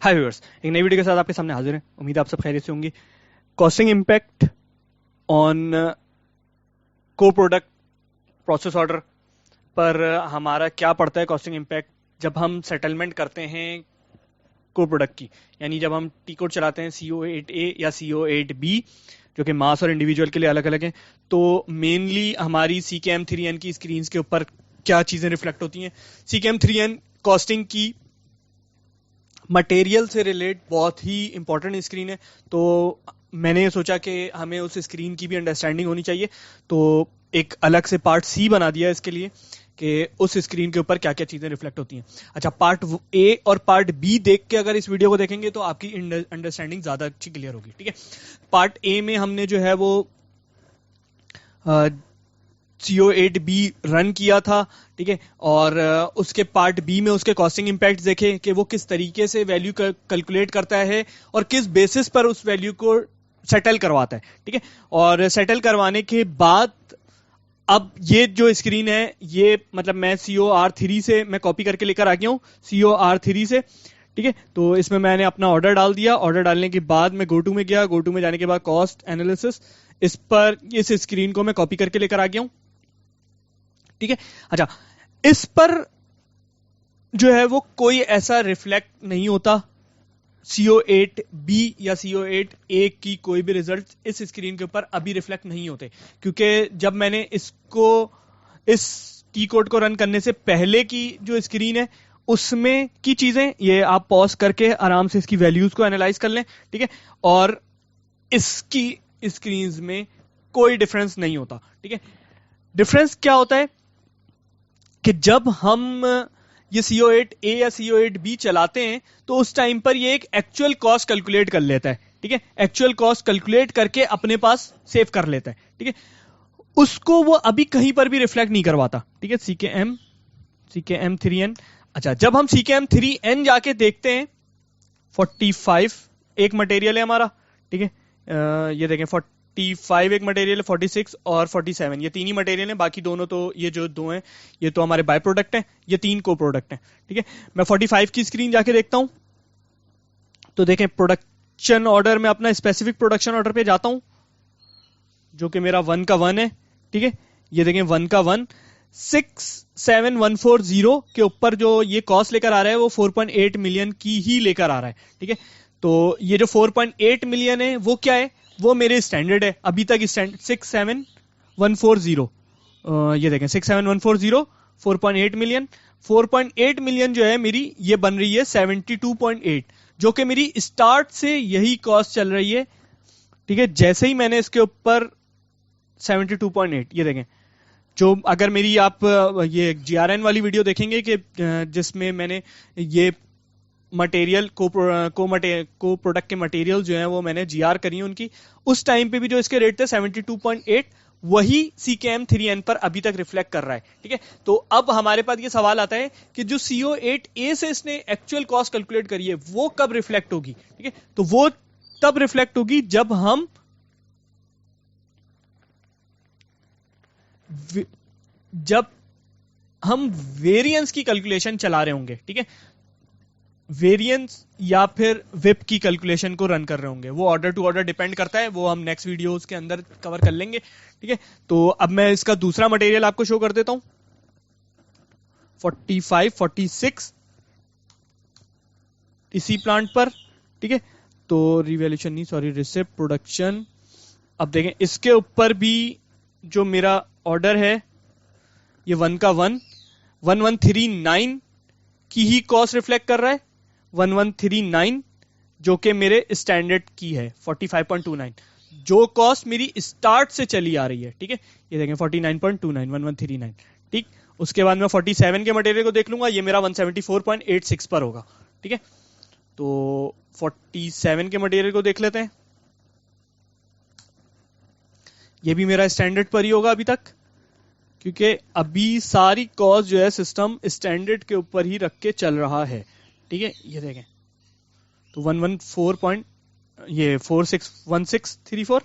हाय viewers, एक नई video के साथ आपके सामने हाजिर हैं। उम्मीद है आप सब खैरियत से होंगे। कॉस्टिंग इम्पैक्ट ऑन को प्रोडक्ट प्रोसेस ऑर्डर पर हमारा क्या पड़ता है कॉस्टिंग इम्पैक्ट जब हम सेटलमेंट करते हैं को प्रोडक्ट की, यानी जब हम टी कोड चलाते हैं CO8A या CO8B, जो कि मास और इंडिविजुअल के लिए अलग अलग हैं। तो मेनली हमारी CKM3N की स्क्रीन के ऊपर क्या चीज़ें रिफ्लेक्ट होती हैं। CKM3N कॉस्टिंग की मटेरियल से रिलेट बहुत ही इंपॉर्टेंट स्क्रीन है, तो मैंने सोचा कि हमें उस स्क्रीन की भी अंडरस्टैंडिंग होनी चाहिए। तो एक अलग से पार्ट C बना दिया इसके लिए कि उस स्क्रीन के ऊपर क्या क्या चीज़ें रिफ्लेक्ट होती हैं। अच्छा, पार्ट A और पार्ट B देख के अगर इस वीडियो को देखेंगे तो आपकी अंडरस्टैंडिंग ज़्यादा अच्छी क्लियर होगी। ठीक है, पार्ट A में हमने जो है वो CO8B रन किया था। ठीक है, और उसके पार्ट B में उसके कॉस्टिंग इम्पैक्ट देखे कि वो किस तरीके से वैल्यू कैलकुलेट करता है और किस बेसिस पर उस वैल्यू को सेटल करवाता है। ठीक है, और सेटल करवाने के बाद अब ये जो स्क्रीन है, ये मतलब मैं COR3 से मैं कॉपी करके लेकर आ गया हूँ, COR3 से। ठीक है, तो इसमें मैंने अपना ऑर्डर डाल दिया। ऑर्डर डालने के बाद मैं GoTo में गया। GoTo में जाने के बाद कॉस्ट एनालिसिस, इस पर इस स्क्रीन को मैं कॉपी करके लेकर आ गया हूँ। ठीक है, अच्छा, इस पर जो है वो कोई ऐसा रिफ्लेक्ट नहीं होता। CO8B या CO8A की कोई भी रिजल्ट इस स्क्रीन के ऊपर अभी रिफ्लेक्ट नहीं होते, क्योंकि जब मैंने इसको इस की कोड को रन करने से पहले की जो स्क्रीन है उसमें की चीजें, ये आप पॉज करके आराम से इसकी वैल्यूज को एनालाइज कर लें। ठीक है, और इसकी स्क्रीन में कोई डिफरेंस नहीं होता। ठीक है, डिफरेंस क्या होता है कि जब हम ये CO8A या CO8B चलाते हैं तो उस टाइम पर ये एक एक्चुअल कॉस्ट कैलकुलेट कर लेता है। ठीक है, एक्चुअल कॉस्ट कैलकुलेट करके अपने पास सेव कर लेता है। ठीक है, उसको वो अभी कहीं पर भी रिफ्लेक्ट नहीं करवाता। ठीक है, CKM3N। अच्छा, जब हम CKM3N जाके देखते हैं, 45 एक मटेरियल है हमारा। ठीक है, ये देखें 45 एक मटेरियल है, 46 और 47 ये तीन ही मटेरियल हैं। बाकी दोनों तो ये जो दो हैं ये तो हमारे बाय प्रोडक्ट हैं, ये तीन को प्रोडक्ट हैं। ठीक है, मैं 45 की स्क्रीन जाके देखता हूं तो देखें प्रोडक्शन ऑर्डर में अपना स्पेसिफिक प्रोडक्शन ऑर्डर पे जाता हूं जो कि मेरा 1 का 1 है। ठीक है, ये देखें 1 का 1 67140 के ऊपर जो ये कॉस्ट लेकर आ रहा है वो 4.8 मिलियन की ही लेकर आ रहा है। ठीक है, तो ये जो 4.8 मिलियन है वो क्या है, वो मेरे स्टैंडर्ड है अभी तक। 67140 ये देखें 67140 4.8 मिलियन। 4.8 मिलियन जो है मेरी ये बन रही है 72.8, जो कि मेरी स्टार्ट से यही कॉस्ट चल रही है। ठीक है, जैसे ही मैंने इसके ऊपर 72.8 ये देखें, जो अगर मेरी आप ये GRN वाली वीडियो देखेंगे कि जिसमें मैंने ये मटेरियल को प्रोडक्ट के मटेरियल जो है वो मैंने GR करी है उनकी, उस टाइम पे भी जो इसके रेट थे 72.8, वही CKM3N पर अभी तक रिफ्लेक्ट कर रहा है। ठीक है, तो अब हमारे पास ये सवाल आता है कि जो CO8A से इसने एक्चुअल कॉस्ट कैलकुलेट करी है वो कब रिफ्लेक्ट होगी। ठीक है, तो वो तब रिफ्लेक्ट होगी जब हम वेरिएंस की कैलकुलेशन चला रहे होंगे। ठीक है, वेरिएंस या फिर विप की कैलकुलेशन को रन कर रहे होंगे। वो ऑर्डर टू ऑर्डर डिपेंड करता है, वो हम नेक्स्ट वीडियोस के अंदर कवर कर लेंगे। ठीक है, तो अब मैं इसका दूसरा मटेरियल आपको शो कर देता हूं, 45 46 इसी प्लांट पर। ठीक है, तो रिवैल्यूएशन नहीं, सॉरी, रिसिप्ट प्रोडक्शन। अब देखें इसके ऊपर भी जो मेरा ऑर्डर है ये 1 का 1 1139 की ही कॉस्ट रिफ्लेक्ट कर रहा है। 1139 जो कि मेरे स्टैंडर्ड की है 45.29, जो कॉस्ट मेरी स्टार्ट से चली आ रही है। ठीक है, ये देखें 49.29 1139। ठीक, उसके बाद मैं 47 के मटेरियल को देख लूंगा, ये मेरा 174.86 पर होगा। ठीक है, तो 47 के मटेरियल को देख लेते हैं, ये भी मेरा स्टैंडर्ड पर ही होगा अभी तक, क्योंकि अभी सारी कॉस्ट जो है सिस्टम स्टैंडर्ड के ऊपर ही रख के चल रहा है। ठीक है, ये देखें तो 114 ये 461634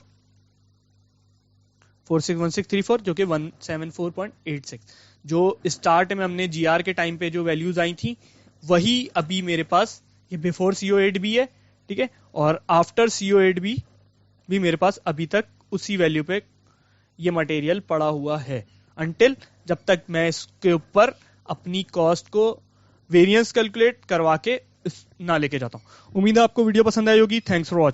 461634 जो कि 174.86, जो स्टार्ट में हमने GR के टाइम पे जो वैल्यूज आई थी वही अभी मेरे पास ये बिफोर CO8 भी है, ठीक है, और आफ्टर CO8 भी मेरे पास अभी तक उसी वैल्यू पे ये मटेरियल पड़ा हुआ है, अंटिल जब तक मैं इसके ऊपर अपनी कॉस्ट को वेरिएंस कैलकुलेट करवा के ना लेके जाता हूं। उम्मीद है आपको वीडियो पसंद आई होगी। Thanks for watching.